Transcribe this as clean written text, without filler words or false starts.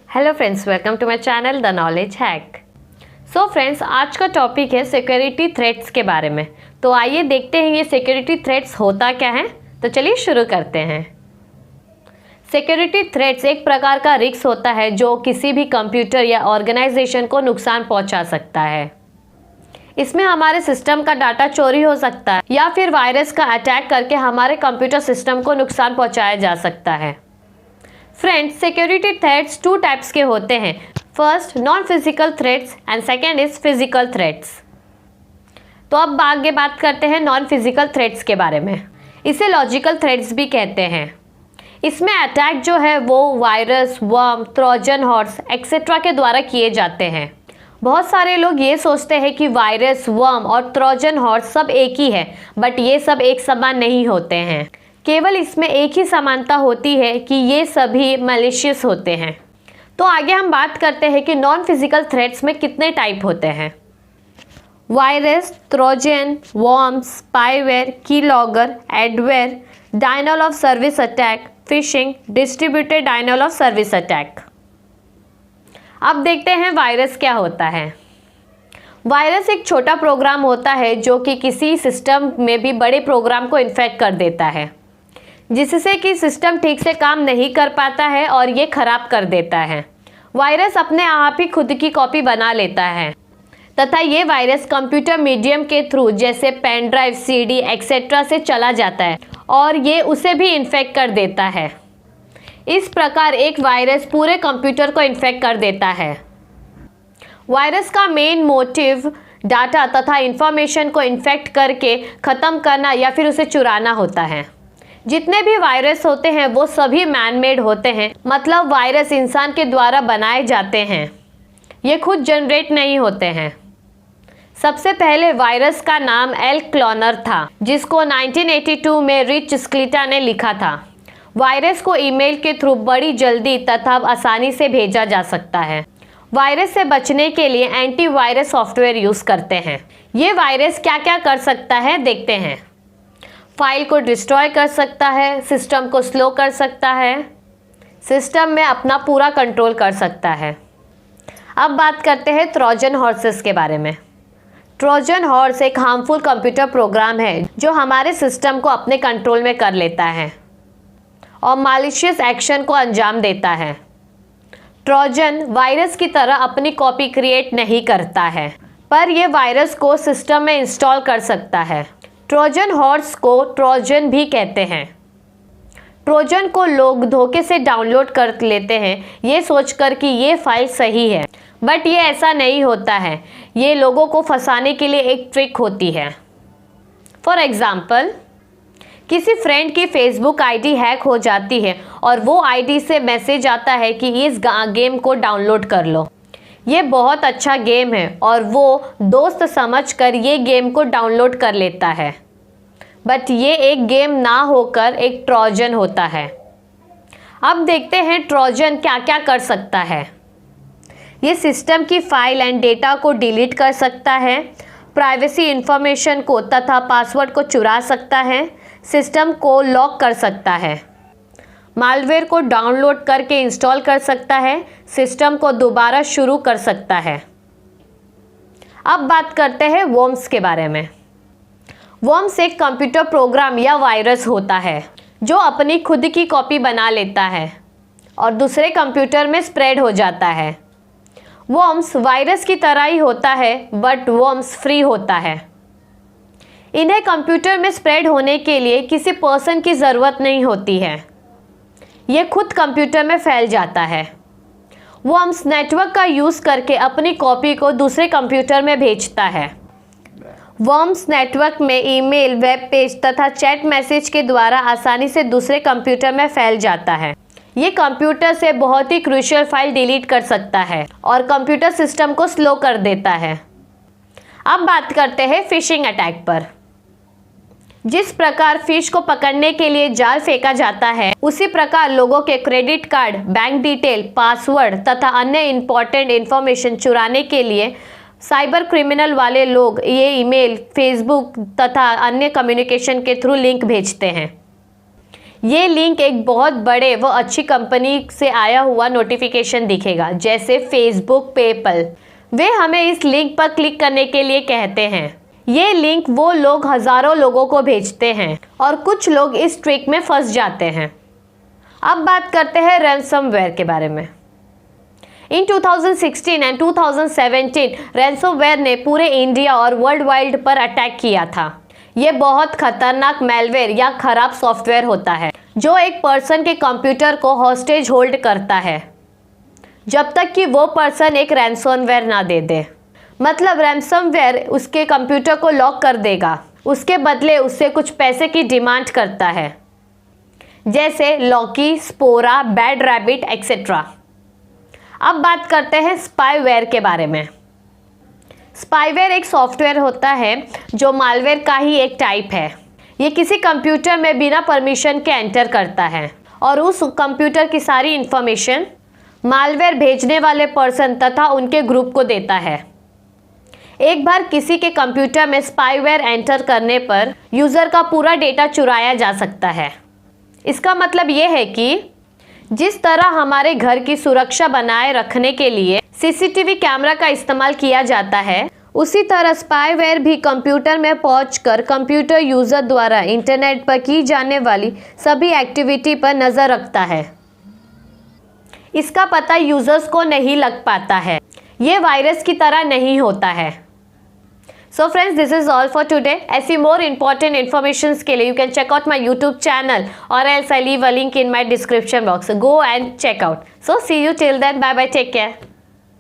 Hello friends, welcome to my channel the knowledge hack. So friends, आज का topic है security threats के बारे में। तो आइए देखते हैं ये सिक्योरिटी थ्रेट्स होता क्या है। तो चलिए शुरू करते हैं। सिक्योरिटी थ्रेट्स एक प्रकार का रिस्क होता है जो किसी भी कंप्यूटर या ऑर्गेनाइजेशन को नुकसान पहुंचा सकता है। इसमें हमारे सिस्टम का डाटा चोरी हो सकता है या फिर वायरस का अटैक करके हमारे कंप्यूटर सिस्टम को नुकसान पहुंचाया जा सकता है। Friends, security threats two types के होते हैं। First, non physical threats and second is physical threats. तो अब आगे बात करते हैं नॉन फिजिकल थ्रेट्स के बारे में। इसे लॉजिकल थ्रेट्स भी कहते हैं। इसमें अटैक जो है वो virus, worm, Trojan horse etcetera के द्वारा किए जाते हैं। बहुत सारे लोग ये सोचते हैं कि वायरस, वर्म और ट्रोजन हॉर्स सब एक ही है, बट ये सब एक समान नहीं होते हैं। केवल इसमें एक ही समानता होती है कि ये सभी मैलिशियस होते हैं। तो आगे हम बात करते हैं कि नॉन फिजिकल थ्रेट्स में कितने टाइप होते हैं। Virus, Trojan, worm, spyware, keylogger, adware, denial of service attack, phishing, distributed denial of service attack. अब देखते हैं वायरस क्या होता है। वायरस एक छोटा प्रोग्राम होता है जो कि किसी सिस्टम में भी बड़े प्रोग्राम को इन्फेक्ट कर देता है, जिससे कि सिस्टम ठीक से काम नहीं कर पाता है और ये खराब कर देता है। वायरस अपने आप ही खुद की कॉपी बना लेता है तथा ये वायरस कंप्यूटर मीडियम के थ्रू जैसे पेन ड्राइव, सीडी एक्सेट्रा से चला जाता है और ये उसे भी इन्फेक्ट कर देता है। इस प्रकार एक वायरस पूरे कंप्यूटर को इन्फेक्ट कर देता है। वायरस का मेन मोटिव डाटा तथा इंफॉर्मेशन को इन्फेक्ट करके ख़त्म करना या फिर उसे चुराना होता है। जितने भी वायरस होते हैं वो सभी मैन मेड होते हैं, मतलब वायरस इंसान के द्वारा बनाए जाते हैं, ये खुद जनरेट नहीं होते हैं। सबसे पहले वायरस का नाम एल क्लोनर था, जिसको 1982 में रिच स्क्लीटा ने लिखा था। वायरस को ईमेल के थ्रू बड़ी जल्दी तथा आसानी से भेजा जा सकता है। वायरस से बचने के लिए एंटीवायरस सॉफ्टवेयर यूज़ करते हैं। ये वायरस क्या क्या कर सकता है देखते हैं। फाइल को डिस्ट्रॉय कर सकता है, सिस्टम को स्लो कर सकता है, सिस्टम में अपना पूरा कंट्रोल कर सकता है। अब बात करते हैं ट्रोजन हॉर्सेस के बारे में। ट्रोजन हॉर्स एक हार्मफुल कंप्यूटर प्रोग्राम है जो हमारे सिस्टम को अपने कंट्रोल में कर लेता है और मैलिशियस एक्शन को अंजाम देता है। ट्रोजन वायरस की तरह अपनी कॉपी क्रिएट नहीं करता है, पर यह वायरस को सिस्टम में इंस्टॉल कर सकता है। ट्रोजन हॉर्स को ट्रोजन भी कहते हैं। ट्रोजन को लोग धोखे से डाउनलोड कर लेते हैं ये सोचकर कि ये फाइल सही है, बट ये ऐसा नहीं होता है। ये लोगों को फंसाने के लिए एक ट्रिक होती है। फॉर एग्जाम्पल, किसी फ्रेंड की फेसबुक आईडी हैक हो जाती है और वो आईडी से मैसेज आता है कि इस गेम को डाउनलोड कर लो, ये बहुत अच्छा गेम है, और वो दोस्त समझकर ये गेम को डाउनलोड कर लेता है, बट ये एक गेम ना होकर एक ट्रोजन होता है। अब देखते हैं ट्रोजन क्या क्या कर सकता है। ये सिस्टम की फाइल एंड डेटा को डिलीट कर सकता है, प्राइवेसी इंफॉर्मेशन को तथा पासवर्ड को चुरा सकता है, सिस्टम को लॉक कर सकता है, मालवेयर को डाउनलोड करके इंस्टॉल कर सकता है, सिस्टम को दोबारा शुरू कर सकता है। अब बात करते हैं वर्म्स के बारे में। वर्म्स एक कंप्यूटर प्रोग्राम या वायरस होता है जो अपनी खुद की कॉपी बना लेता है और दूसरे कंप्यूटर में स्प्रेड हो जाता है। वर्म्स वायरस की तरह ही होता है, बट वर्म्स फ्री होता है। इन्हें कंप्यूटर में स्प्रेड होने के लिए किसी पर्सन की ज़रूरत नहीं होती है, ये खुद कंप्यूटर में फैल जाता है। वर्म्स नेटवर्क का यूज़ करके अपनी कॉपी को दूसरे कंप्यूटर में भेजता है। वर्म्स नेटवर्क में ईमेल, वेब पेज तथा चैट मैसेज के द्वारा आसानी से दूसरे कंप्यूटर में फैल जाता है। ये कंप्यूटर से बहुत ही क्रूशियल फाइल डिलीट कर सकता है और कंप्यूटर सिस्टम को स्लो कर देता है। अब बात करते हैं फिशिंग अटैक पर। जिस प्रकार फिश को पकड़ने के लिए जाल फेंका जाता है, उसी प्रकार लोगों के credit card, bank detail, password तथा अन्य इंपॉर्टेंट इंफॉर्मेशन चुराने के लिए साइबर क्रिमिनल वाले लोग ये ईमेल, फेसबुक तथा अन्य कम्युनिकेशन के थ्रू लिंक भेजते हैं। ये लिंक एक बहुत बड़े व अच्छी कंपनी से आया हुआ नोटिफिकेशन दिखेगा, जैसे फेसबुक, पेपल। वे हमें इस लिंक पर क्लिक करने के लिए कहते हैं। ये लिंक वो लोग हज़ारों लोगों को भेजते हैं और कुछ लोग इस ट्रिक में फंस जाते हैं। अब बात करते हैं रैंसमवेयर के बारे में। इन 2016 एंड 2017 रैंसमवेयर ने पूरे इंडिया और वर्ल्ड वाइड पर अटैक किया था। ये बहुत खतरनाक मैलवेयर या खराब सॉफ्टवेयर होता है जो एक पर्सन के कंप्यूटर को हॉस्टेज होल्ड करता है जब तक कि वो पर्सन एक रैंसमवेयर ना दे दे। मतलब रैंसमवेयर उसके कंप्यूटर को लॉक कर देगा, उसके बदले उससे कुछ पैसे की डिमांड करता है, जैसे Lockie, Spora, bad rabbit etcetera. अब बात करते हैं स्पाईवेयर के बारे में। स्पाईवेयर एक सॉफ्टवेयर होता है जो मालवेयर का ही एक टाइप है। ये किसी कंप्यूटर में बिना परमिशन के एंटर करता है और उस कंप्यूटर की सारी इंफॉर्मेशन मालवेयर भेजने वाले पर्सन तथा उनके ग्रुप को देता है। एक बार किसी के कंप्यूटर में स्पाईवेयर एंटर करने पर यूज़र का पूरा डेटा चुराया जा सकता है। इसका मतलब ये है कि जिस तरह हमारे घर की सुरक्षा बनाए रखने के लिए सीसीटीवी कैमरा का इस्तेमाल किया जाता है, उसी तरह स्पाईवेयर भी कंप्यूटर में पहुंचकर कंप्यूटर यूज़र द्वारा इंटरनेट पर की जाने वाली सभी एक्टिविटी पर नज़र रखता है। इसका पता यूज़र्स को नहीं लग पाता है। ये वायरस की तरह नहीं होता है। So friends, this is all for today. ऐसी मोर इंपॉर्टेंट इन्फॉर्मेशन के लिए you can check out my YouTube channel or else I leave a link in my description box. Go and check out. So see you till then, bye bye, take care.